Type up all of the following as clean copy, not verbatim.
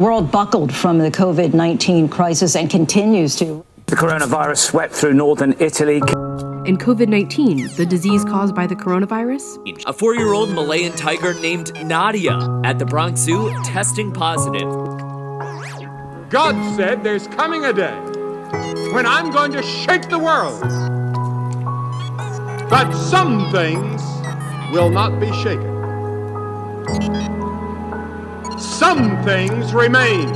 World buckled from the COVID-19 crisis and continues to. The coronavirus swept through northern Italy. In COVID-19, the disease caused by the coronavirus? A 4-year-old Malayan tiger named Nadia at the Bronx Zoo testing positive. God said there's coming a day when I'm going to shake the world. But some things will not be shaken. Some things remain.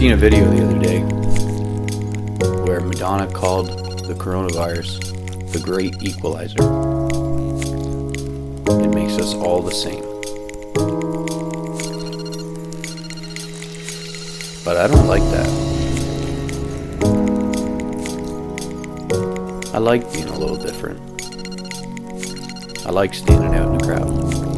Seen a video the other day where Madonna called the coronavirus the great equalizer. It makes us all the same. But I don't like that. I like being a little different. I like standing out in the crowd.